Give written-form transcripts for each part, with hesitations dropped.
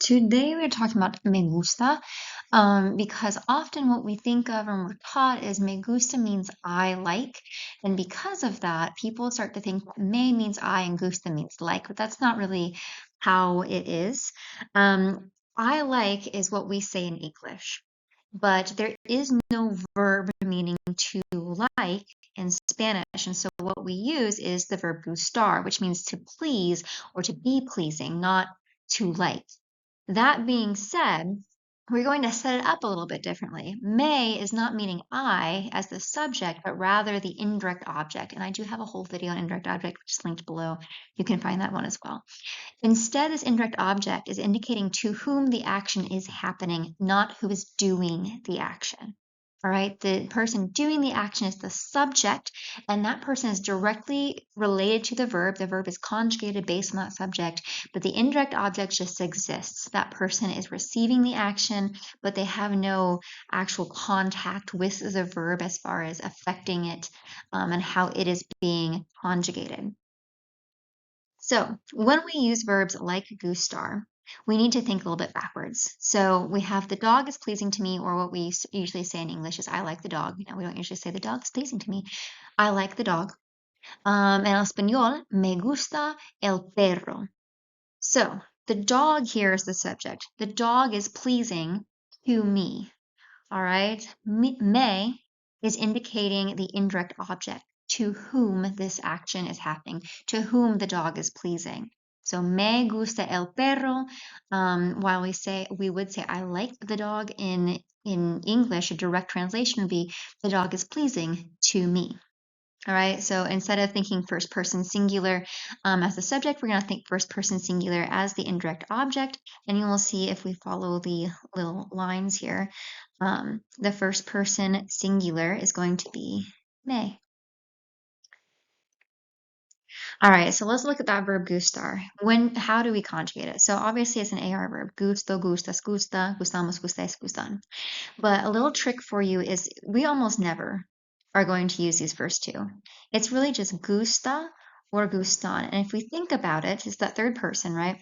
Today we're talking about me gusta, because often what we think of and we're taught is me gusta means I like, and because of that, people start to think me means I and gusta means like, but that's not really how it is. I like is what we say in English, but there is no verb meaning to like in Spanish, and so what we use is the verb gustar, which means to please or to be pleasing, not to like. That being said, we're going to set it up a little bit differently. May is not meaning I as the subject, but rather the indirect object. And I do have a whole video on indirect object, which is linked below. You can find that one as well. Instead, this indirect object is indicating to whom the action is happening, not who is doing the action. All right, the person doing the action is the subject, and that person is directly related to the verb. The verb is conjugated based on that subject, but the indirect object just exists. That person is receiving the action, but they have no actual contact with the verb as far as affecting it and how it is being conjugated. So when we use verbs like gustar, we need to think a little bit backwards. So we have the dog is pleasing to me, or what we usually say in English is I like the dog. We don't usually say the dog is pleasing to me. I like the dog. En español, me gusta el perro. So the dog here is the subject. The dog is pleasing to me. All right. Me is indicating the indirect object to whom this action is happening, to whom the dog is pleasing. So me gusta el perro. While we would say I like the dog in English, a direct translation would be the dog is pleasing to me. All right, so instead of thinking first person singular as the subject, we're going to think first person singular as the indirect object, and you will see if we follow the little lines here, the first person singular is going to be me. All right, so let's look at that verb gustar. How do we conjugate it? So obviously it's an AR verb. Gusto, gustas, gusta, gustamos, gustáis, gustan. But a little trick for you is we almost never are going to use these first two. It's really just gusta or gustan. And if we think about it, it's that third person, right?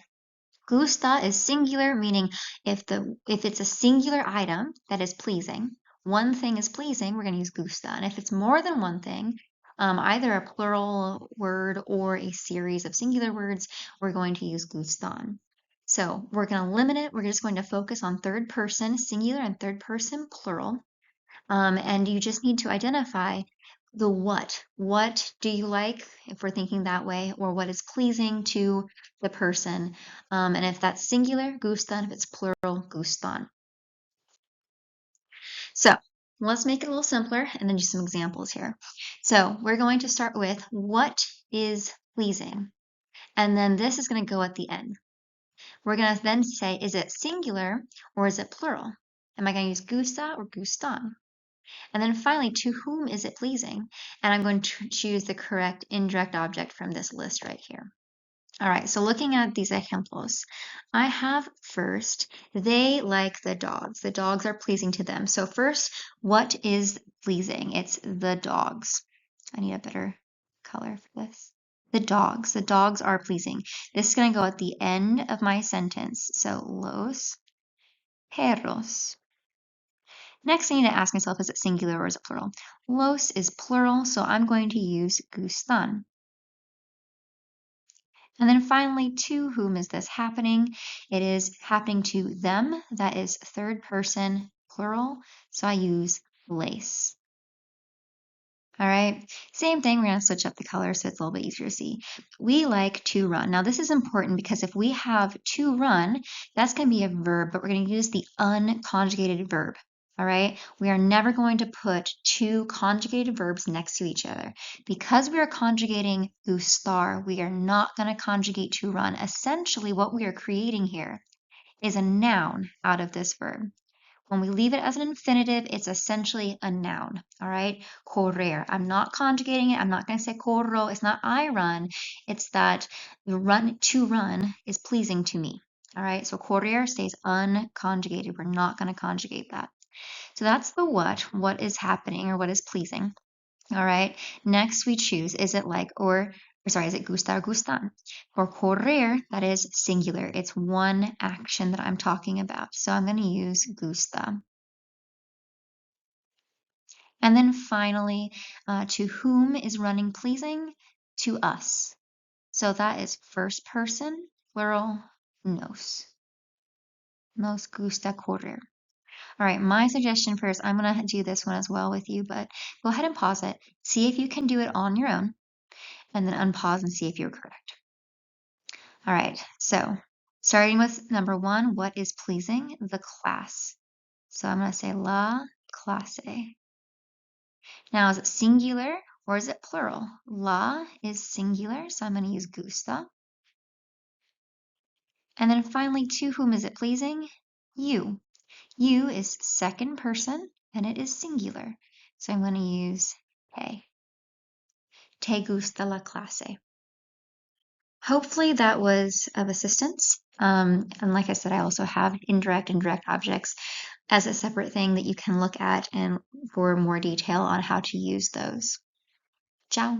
Gusta is singular, meaning if it's a singular item that is pleasing, one thing is pleasing, we're going to use gusta. And if it's more than one thing, either a plural word or a series of singular words, we're going to use gustan. So we're going to limit it. We're just going to focus on third person singular and third person plural. And you just need to identify the what. What do you like, if we're thinking that way, or what is pleasing to the person? And if that's singular, gustan. If it's plural, gustan. So let's make it a little simpler and then do some examples here. So we're going to start with what is pleasing. And then this is going to go at the end. We're going to then say, is it singular or is it plural? Am I going to use gusta or gustan? And then finally, to whom is it pleasing? And I'm going to choose the correct indirect object from this list right here. All right, so looking at these ejemplos, I have first, they like the dogs. The dogs are pleasing to them. So first, what is pleasing? It's the dogs. I need a better color for this. The dogs. The dogs are pleasing. This is going to go at the end of my sentence. So los perros. Next, I need to ask myself, is it singular or is it plural? Los is plural, so I'm going to use gustan. And then finally, to whom is this happening? It is happening to them. That is third person plural, so I use les. All right, same thing, we're going to switch up the color so it's a little bit easier to see. We like to run. Now, this is important because if we have to run, that's going to be a verb, but we're going to use the unconjugated verb. All right, we are never going to put two conjugated verbs next to each other. Because we are conjugating gustar, we are not going to conjugate to run. Essentially, what we are creating here is a noun out of this verb. When we leave it as an infinitive, it's essentially a noun, all right? Correr. I'm not conjugating it. I'm not going to say corro. It's not I run. It's that to run is pleasing to me, all right? So correr stays unconjugated. We're not going to conjugate that. So that's the what is happening or what is pleasing, all right? Next, we choose, is it like or or sorry, is it gusta or gustan? For correr, that is singular. It's one action that I'm talking about. So I'm going to use gusta. And then finally, to whom is running pleasing? To us. So that is first person, plural, nos. Nos gusta correr. All right, my suggestion first, I'm going to do this one as well with you, but go ahead and pause it. See if you can do it on your own, and then unpause and see if you're correct. All right, so starting with number one, what is pleasing? The class. So I'm going to say la clase. Now, is it singular or is it plural? La is singular, so I'm going to use gusta. And then finally, to whom is it pleasing? You. You is second person and it is singular. So I'm going to use te. Te gusta la clase. Hopefully that was of assistance. And like I said, I also have indirect and direct objects as a separate thing that you can look at and for more detail on how to use those. Ciao.